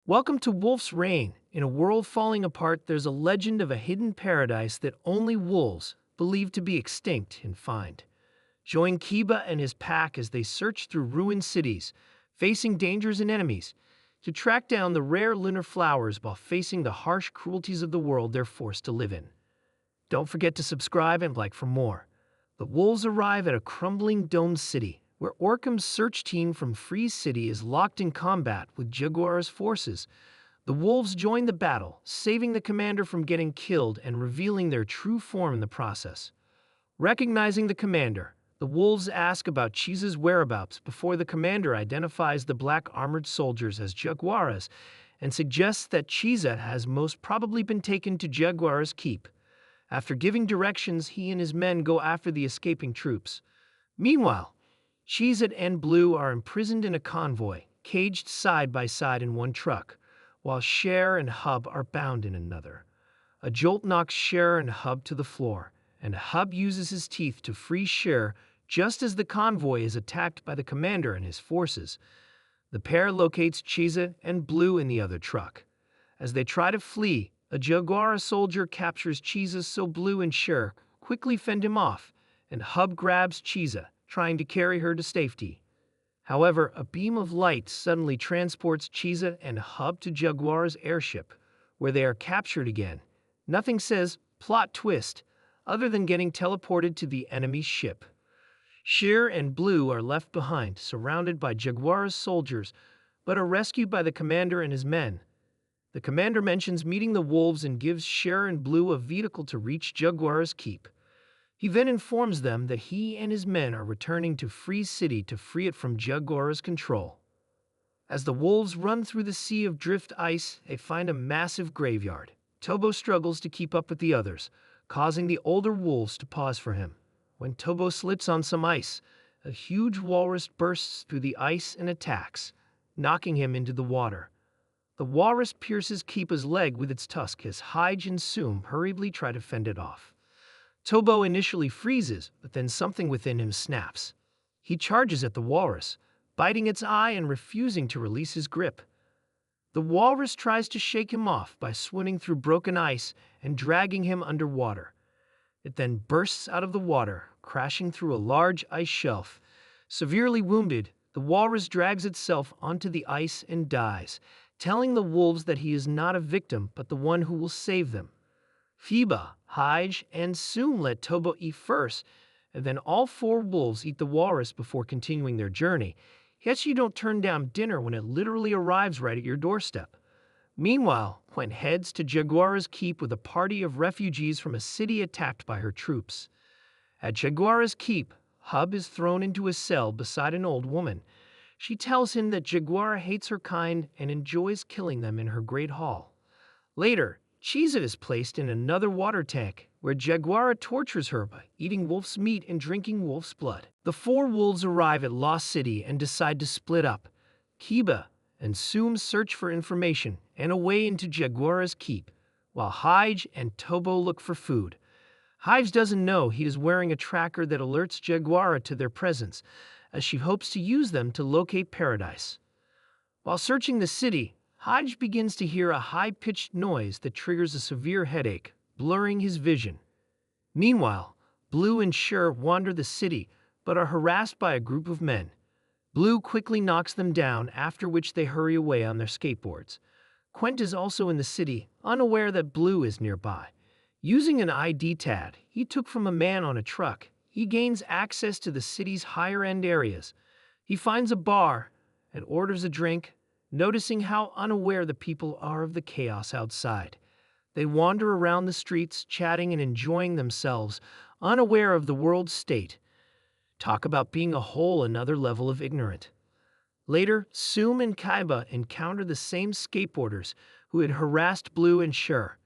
Welcome to Wolf's Reign. In a world falling apart, there's a legend of a hidden paradise that only wolves, believed to be extinct, can find. Join Kiba and his pack as they search through ruined cities, facing dangers and enemies, to track down the rare lunar flowers while facing the harsh cruelties of the world they're forced to live in. Don't forget to subscribe and like for more. The wolves arrive at a crumbling domed city, where Orcam's search team from Freeze City is locked in combat with Jaguar's forces. The wolves join the battle, saving the commander from getting killed and revealing their true form in the process. Recognizing the commander, the wolves ask about Cheese's whereabouts before the commander identifies the black armored soldiers as Jaguaras and suggests that Cheese has most probably been taken to Jaguar's keep. After giving directions, he and his men go after the escaping troops. Meanwhile, Cheez and Blue are imprisoned in a convoy, caged side by side in one truck, while Cher and Hub are bound in another. A jolt knocks Cher and Hub to the floor, and Hub uses his teeth to free Cher just as the convoy is attacked by the commander and his forces. The pair locates Cheez and Blue in the other truck. As they try to flee, a Jaguar soldier captures Cheez, so Blue and Cher quickly fend him off, and Hub grabs Cheez, trying to carry her to safety. However, a beam of light suddenly transports Cheez and Hub to Jaguar's airship, where they are captured again. Nothing says plot twist, other than getting teleported to the enemy's ship. Cher and Blue are left behind, surrounded by Jaguar's soldiers, but are rescued by the commander and his men. The commander mentions meeting the wolves and gives Cher and Blue a vehicle to reach Jaguar's keep. He then informs them that he and his men are returning to Freeze City to free it from Jaguar's control. As the wolves run through the sea of drift ice, they find a massive graveyard. Tobo struggles to keep up with the others, causing the older wolves to pause for him. When Tobo slips on some ice, a huge walrus bursts through the ice and attacks, knocking him into the water. The walrus pierces Kiba's leg with its tusk as Hyge and Soom hurriedly try to fend it off. Tobo initially freezes, but then something within him snaps. He charges at the walrus, biting its eye and refusing to release his grip. The walrus tries to shake him off by swimming through broken ice and dragging him underwater. It then bursts out of the water, crashing through a large ice shelf. Severely wounded, the walrus drags itself onto the ice and dies, telling the wolves that he is not a victim but the one who will save them. Fiba, Hyge, and Soom let Tobo eat first, and then all four wolves eat the walrus before continuing their journey. Yet you don't turn down dinner when it literally arrives right at your doorstep. Meanwhile, Quent heads to Jaguar's keep with a party of refugees from a city attacked by her troops. At Jaguar's keep, Hub is thrown into a cell beside an old woman. She tells him that Jaguar hates her kind and enjoys killing them in her great hall. Later, Cheez is placed in another water tank, where Jaguar tortures her by eating wolf's meat and drinking wolf's blood. The four wolves arrive at Lost City and decide to split up. Kiba and Soom search for information and a way into Jaguar's keep, while Hyge and Tobo look for food. Hyge doesn't know he is wearing a tracker that alerts Jaguar to their presence, as she hopes to use them to locate paradise. While searching the city, Hyge begins to hear a high-pitched noise that triggers a severe headache, blurring his vision. Meanwhile, Blue and Cher wander the city, but are harassed by a group of men. Blue quickly knocks them down, after which they hurry away on their skateboards. Quent is also in the city, unaware that Blue is nearby. Using an ID tag he took from a man on a truck, he gains access to the city's higher-end areas. He finds a bar and orders a drink, noticing how unaware the people are of the chaos outside. They wander around the streets, chatting and enjoying themselves, unaware of the world's state. Talk about being a whole another level of ignorant. Later, Soom and Kaiba encounter the same skateboarders who had harassed Blue and Cher.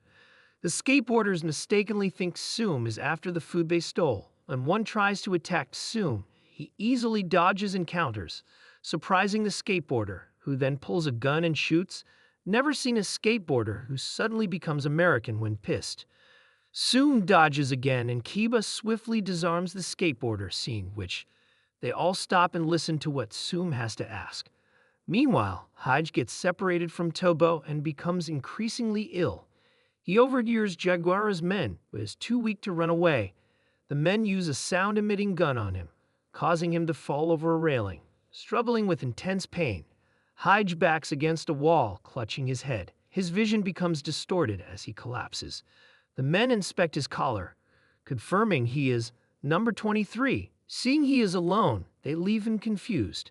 The skateboarders mistakenly think Soom is after the food they stole. When one tries to attack Soom, he easily dodges encounters, surprising the skateboarder, who then pulls a gun and shoots. Never seen a skateboarder who suddenly becomes American when pissed. Soom dodges again and Kiba swiftly disarms the skateboarder, seeing which they all stop and listen to what Soom has to ask. Meanwhile, Hige gets separated from Tobo and becomes increasingly ill. He overhears Jaguara's men, but is too weak to run away. The men use a sound-emitting gun on him, causing him to fall over a railing. Struggling with intense pain, Hige backs against a wall, clutching his head. His vision becomes distorted as he collapses. The men inspect his collar, confirming he is number 23. Seeing he is alone, they leave him confused.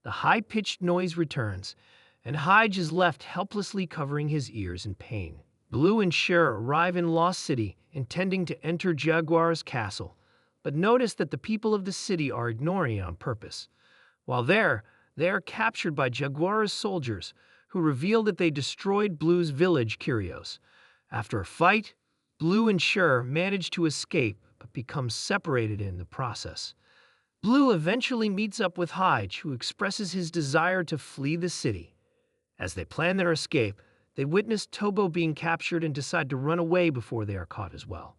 The high-pitched noise returns, and Hige is left helplessly covering his ears in pain. Blue and Cher arrive in Lost City, intending to enter Jaguara's castle, but notice that the people of the city are ignoring it on purpose. While there, they are captured by Jaguara's soldiers, who reveal that they destroyed Blue's village, Kyrios. After a fight, Blue and Cher manage to escape, but become separated in the process. Blue eventually meets up with Hige, who expresses his desire to flee the city. As they plan their escape, they witness Tobo being captured and decide to run away before they are caught as well.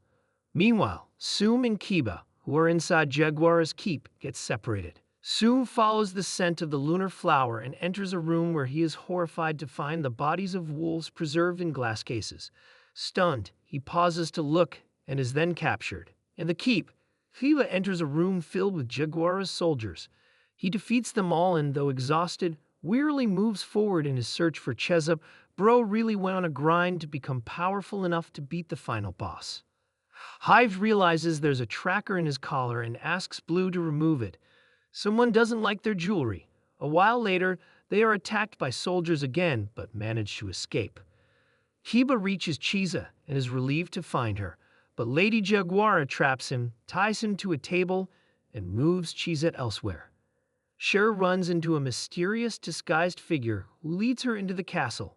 Meanwhile, Soom and Kiba, who are inside Jaguara's keep, get separated. Soom follows the scent of the lunar flower and enters a room where he is horrified to find the bodies of wolves preserved in glass cases. Stunned, he pauses to look and is then captured. In the keep, Kiba enters a room filled with Jaguara's soldiers. He defeats them all and, though exhausted, wearily moves forward in his search for Chezab. Bro really went on a grind to become powerful enough to beat the final boss. Hive realizes there's a tracker in his collar and asks Blue to remove it. Someone doesn't like their jewelry. A while later, they are attacked by soldiers again, but manage to escape. Kiba reaches Chiza and is relieved to find her, but Lady Jaguara traps him, ties him to a table, and moves Chiza elsewhere. Cher runs into a mysterious disguised figure who leads her into the castle.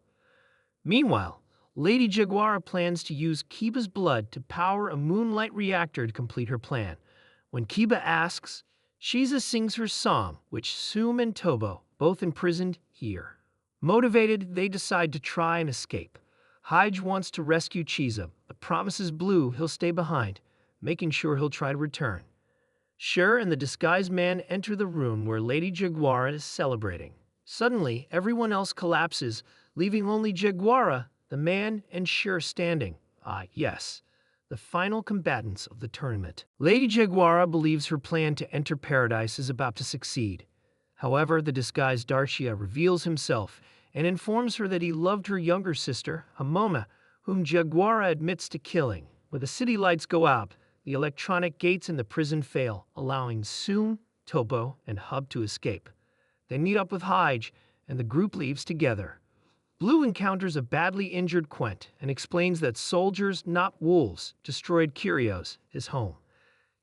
Meanwhile, Lady Jaguara plans to use Kiba's blood to power a moonlight reactor to complete her plan. When Kiba asks, Chiza sings her psalm, which Soom and Tobo, both imprisoned, hear. Motivated, they decide to try and escape. Hige wants to rescue Chiza, but promises Blue he'll stay behind, making sure he'll try to return. Cher and the disguised man enter the room where Lady Jaguara is celebrating. Suddenly, everyone else collapses, leaving only Jaguara, the man, and Cher standing. Ah, yes, the final combatants of the tournament. Lady Jaguara believes her plan to enter paradise is about to succeed. However, the disguised Darshia reveals himself and informs her that he loved her younger sister, Hamoma, whom Jaguara admits to killing. When the city lights go out, the electronic gates in the prison fail, allowing Soom, Tobo, and Hub to escape. They meet up with Hige, and the group leaves together. Blue encounters a badly injured Quent and explains that soldiers, not wolves, destroyed Kyrios, his home.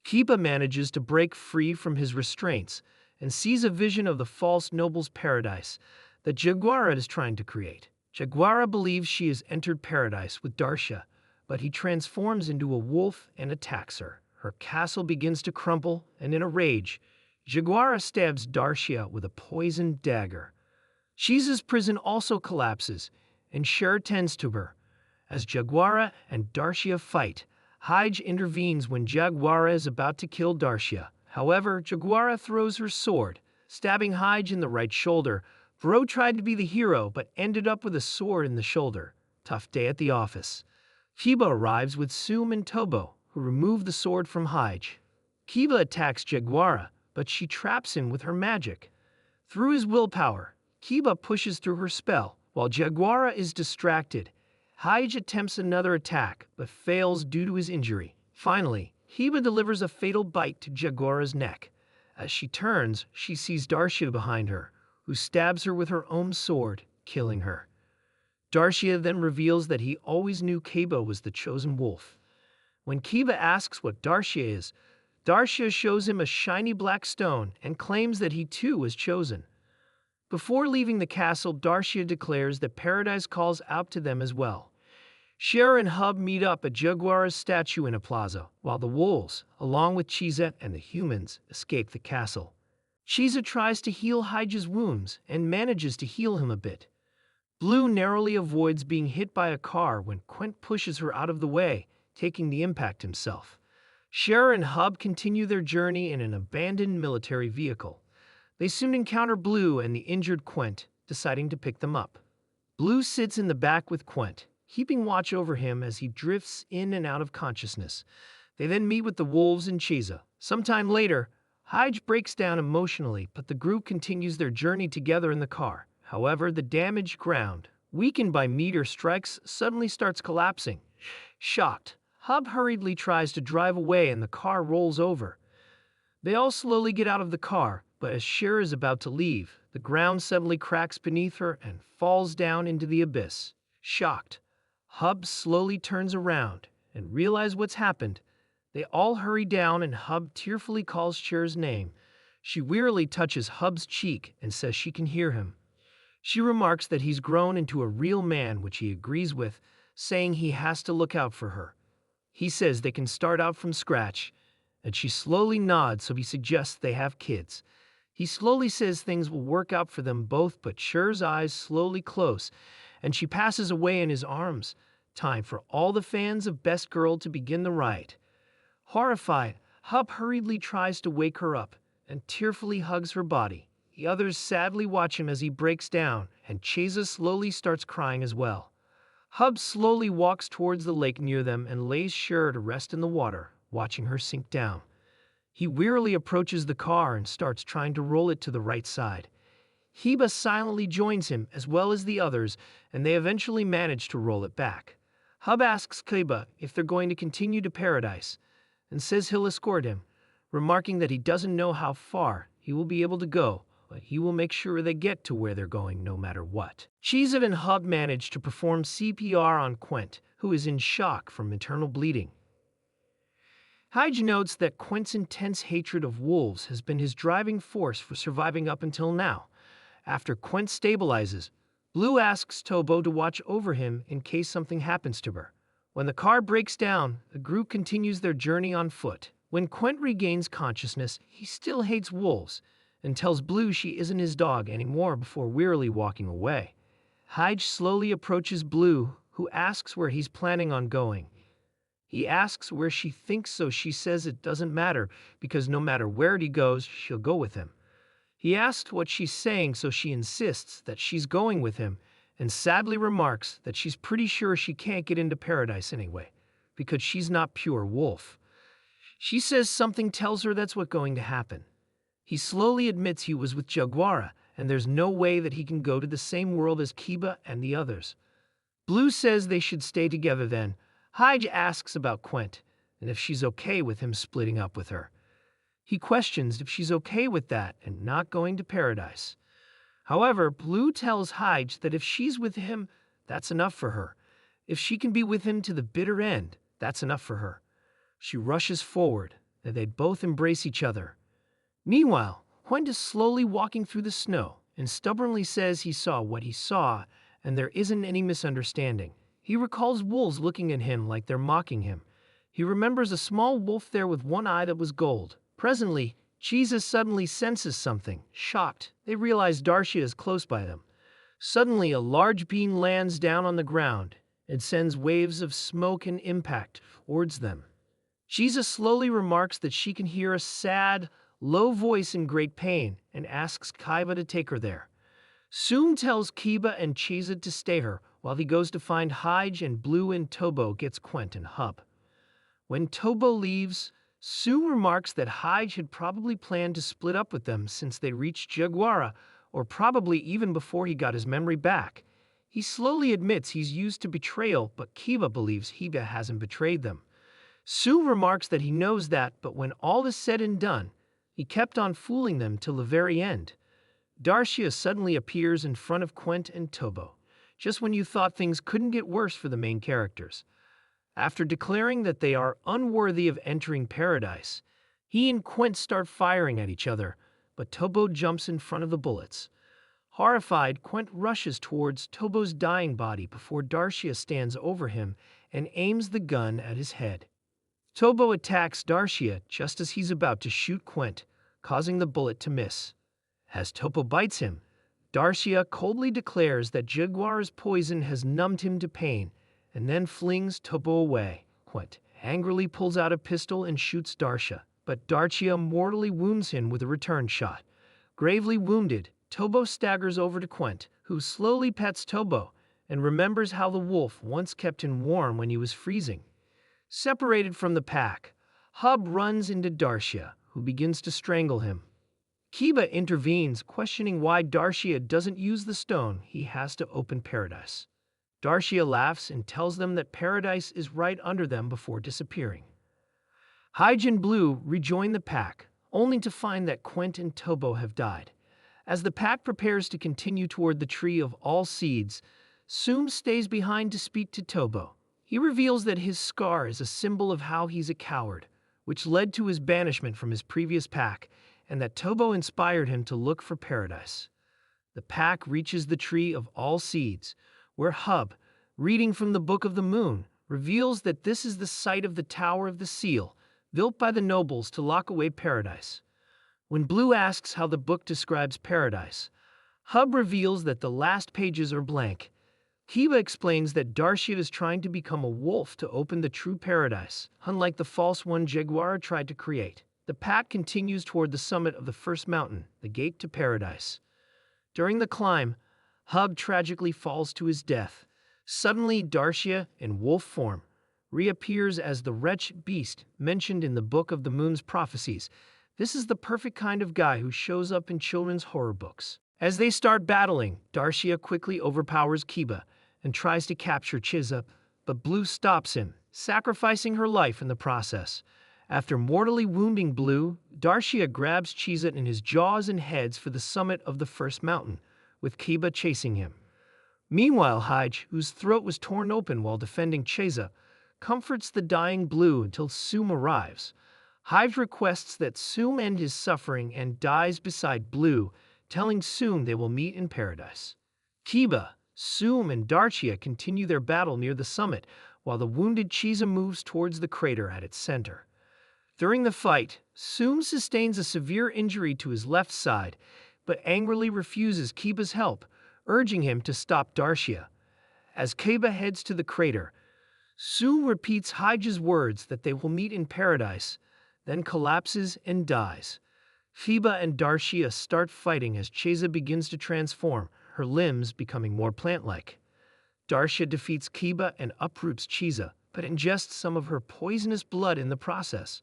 Kiba manages to break free from his restraints and sees a vision of the false noble's paradise that Jaguara is trying to create. Jaguara believes she has entered paradise with Darshia, but he transforms into a wolf and attacks her. Her castle begins to crumble, and in a rage, Jaguara stabs Darshia with a poisoned dagger. Chiza's prison also collapses, and Cher tends to her. As Jaguara and Darshia fight, Hige intervenes when Jaguara is about to kill Darshia. However, Jaguara throws her sword, stabbing Hige in the right shoulder. Bro tried to be the hero, but ended up with a sword in the shoulder. Tough day at the office. Kiba arrives with Soom and Tobo, who remove the sword from Hige. Kiba attacks Jaguara, but she traps him with her magic. Through his willpower, Kiba pushes through her spell. While Jaguara is distracted, Hige attempts another attack, but fails due to his injury. Finally, Kiba delivers a fatal bite to Jaguara's neck. As she turns, she sees Darshia behind her, who stabs her with her own sword, killing her. Darshia then reveals that he always knew Kiba was the chosen wolf. When Kiba asks what Darshia is, Darshia shows him a shiny black stone and claims that he too was chosen. Before leaving the castle, Darshia declares that paradise calls out to them as well. Cher and Hub meet up at Jaguara's statue in a plaza, while the wolves, along with Chiza and the humans, escape the castle. Chiza tries to heal Hige's wounds and manages to heal him a bit. Blue narrowly avoids being hit by a car when Quent pushes her out of the way, taking the impact himself. Cher and Hub continue their journey in an abandoned military vehicle. They soon encounter Blue and the injured Quent, deciding to pick them up. Blue sits in the back with Quent, keeping watch over him as he drifts in and out of consciousness. They then meet with the wolves and Chiza. Sometime later, Hyde breaks down emotionally, but the group continues their journey together in the car. However, the damaged ground, weakened by meteor strikes, suddenly starts collapsing. Shocked, Hub hurriedly tries to drive away and the car rolls over. They all slowly get out of the car, but as Cher is about to leave, the ground suddenly cracks beneath her and falls down into the abyss. Shocked, Hub slowly turns around and realizes what's happened. They all hurry down and Hub tearfully calls Cher's name. She wearily touches Hub's cheek and says she can hear him. She remarks that he's grown into a real man, which he agrees with, saying he has to look out for her. He says they can start out from scratch, and she slowly nods, so he suggests they have kids. He slowly says things will work out for them both, but Cher's eyes slowly close, and she passes away in his arms. Time for all the fans of Best Girl to begin the ride. Horrified, Hub hurriedly tries to wake her up and tearfully hugs her body. The others sadly watch him as he breaks down, and Chiza slowly starts crying as well. Hub slowly walks towards the lake near them and lays Cher to rest in the water, watching her sink down. He wearily approaches the car and starts trying to roll it to the right side. Heba silently joins him as well as the others, and they eventually manage to roll it back. Hub asks Kiba if they're going to continue to Paradise, and says he'll escort him, remarking that he doesn't know how far he will be able to go, but he will make sure they get to where they're going no matter what. Chiza and Hub manage to perform CPR on Quent, who is in shock from internal bleeding. Hyde notes that Quent's intense hatred of wolves has been his driving force for surviving up until now. After Quent stabilizes, Blue asks Tobo to watch over him in case something happens to her. When the car breaks down, the group continues their journey on foot. When Quent regains consciousness, he still hates wolves and tells Blue she isn't his dog anymore before wearily walking away. Hyde slowly approaches Blue, who asks where he's planning on going. He asks where she thinks, so she says it doesn't matter because no matter where he goes, she'll go with him. He asks what she's saying, so she insists that she's going with him and sadly remarks that she's pretty sure she can't get into Paradise anyway because she's not pure wolf. She says something tells her that's what's going to happen. He slowly admits he was with Jaguara and there's no way that he can go to the same world as Kiba and the others. Blue says they should stay together then. Hyde asks about Quent and if she's okay with him splitting up with her. He questions if she's okay with that and not going to Paradise. However, Blue tells Hyde that if she's with him, that's enough for her. If she can be with him to the bitter end, that's enough for her. She rushes forward, and they both embrace each other. Meanwhile, Quent is slowly walking through the snow and stubbornly says he saw what he saw and there isn't any misunderstanding. He recalls wolves looking at him like they're mocking him. He remembers a small wolf there with one eye that was gold. Presently, Jesus suddenly senses something. Shocked, they realize Darcia is close by them. Suddenly, a large beam lands down on the ground and sends waves of smoke and impact towards them. Jesus slowly remarks that she can hear a sad, low voice in great pain and asks Kiba to take her there. Soon tells Kiba and Chiza to stay her while he goes to find Hyde, and Blue and Tobo gets Quent and Hub. When Tobo leaves, Sue remarks that Hyde had probably planned to split up with them since they reached Jaguara, or probably even before he got his memory back. He slowly admits he's used to betrayal, but Kiba believes Hiba hasn't betrayed them. Sue remarks that he knows that, but when all is said and done, he kept on fooling them till the very end. Darcia suddenly appears in front of Quent and Tobo, just when you thought things couldn't get worse for the main characters. After declaring that they are unworthy of entering Paradise, he and Quent start firing at each other, but Tobo jumps in front of the bullets. Horrified, Quent rushes towards Tobo's dying body before Darcia stands over him and aims the gun at his head. Tobo attacks Darcia just as he's about to shoot Quent, causing the bullet to miss. As Tobo bites him, Darcia coldly declares that Jaguara's poison has numbed him to pain, and then flings Tobo away. Quent angrily pulls out a pistol and shoots Darcia, but Darcia mortally wounds him with a return shot. Gravely wounded, Tobo staggers over to Quent, who slowly pets Tobo and remembers how the wolf once kept him warm when he was freezing. Separated from the pack, Hub runs into Darcia, who begins to strangle him. Kiba intervenes, questioning why Darcia doesn't use the stone he has to open Paradise. Darcia laughs and tells them that Paradise is right under them before disappearing. Hyge and Blue rejoin the pack, only to find that Quent and Tobo have died. As the pack prepares to continue toward the Tree of All Seeds, Soom stays behind to speak to Tobo. He reveals that his scar is a symbol of how he's a coward, which led to his banishment from his previous pack, and that Tobo inspired him to look for Paradise. The pack reaches the Tree of All Seeds, where Hub, reading from the Book of the Moon, reveals that this is the site of the Tower of the Seal, built by the nobles to lock away Paradise. When Blue asks how the book describes Paradise, Hub reveals that the last pages are blank. Kiba explains that Darcia is trying to become a wolf to open the true Paradise, unlike the false one Jaguar tried to create. The pack continues toward the summit of the first mountain, the gate to Paradise. During the climb, Hub tragically falls to his death. Suddenly, Darcia, in wolf form, reappears as the wretched beast mentioned in the Book of the Moon's prophecies. This is the perfect kind of guy who shows up in children's horror books. As they start battling, Darcia quickly overpowers Kiba and tries to capture Chiza, but Blue stops him, sacrificing her life in the process. After mortally wounding Blue, Darcia grabs Chiza in his jaws and heads for the summit of the first mountain, with Kiba chasing him. Meanwhile, Hyge, whose throat was torn open while defending Chiza, comforts the dying Blue until Soom arrives. Hyge requests that Soom end his suffering and dies beside Blue, telling Soom they will meet in Paradise. Kiba, Soom, and Darcia continue their battle near the summit, while the wounded Chiza moves towards the crater at its center. During the fight, Soom sustains a severe injury to his left side, but angrily refuses Kiba's help, urging him to stop Darcia. As Kiba heads to the crater, Soom repeats Hyge's words that they will meet in Paradise, then collapses and dies. Kiba and Darcia start fighting as Chiza begins to transform, her limbs becoming more plant-like. Darcia defeats Kiba and uproots Chiza, but ingests some of her poisonous blood in the process.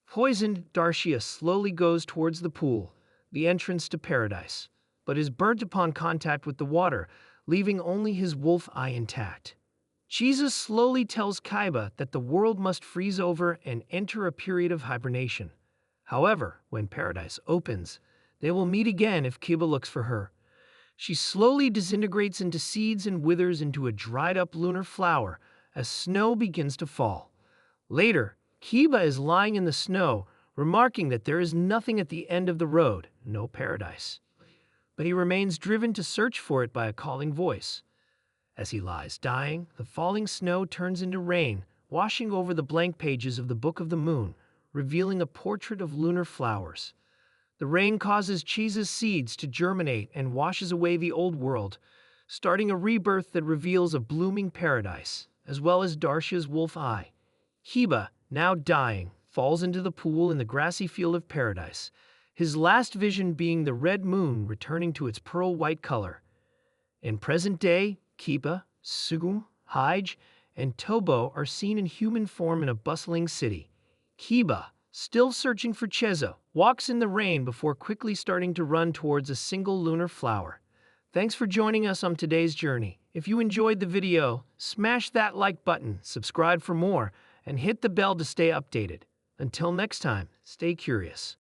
Poisoned, Darcia slowly goes towards the pool, the entrance to Paradise, but is burnt upon contact with the water, leaving only his wolf eye intact. Chiza slowly tells Kiba that the world must freeze over and enter a period of hibernation. However, when Paradise opens, they will meet again if Kiba looks for her. She slowly disintegrates into seeds and withers into a dried-up lunar flower as snow begins to fall. Later, Kiba is lying in the snow, remarking that there is nothing at the end of the road, no Paradise. But he remains driven to search for it by a calling voice. As he lies dying, the falling snow turns into rain, washing over the blank pages of the Book of the Moon, revealing a portrait of lunar flowers. The rain causes Chiza's seeds to germinate and washes away the old world, starting a rebirth that reveals a blooming Paradise, as well as Darcia's wolf eye. Kiba, now dying, falls into the pool in the grassy field of Paradise, his last vision being the red moon returning to its pearl-white color. In present day, Kiba, Soom, Hyge, and Tobo are seen in human form in a bustling city. Kiba, still searching for Chiza, walks in the rain before quickly starting to run towards a single lunar flower. Thanks for joining us on today's journey. If you enjoyed the video, smash that like button, subscribe for more, and hit the bell to stay updated. Until next time, stay curious.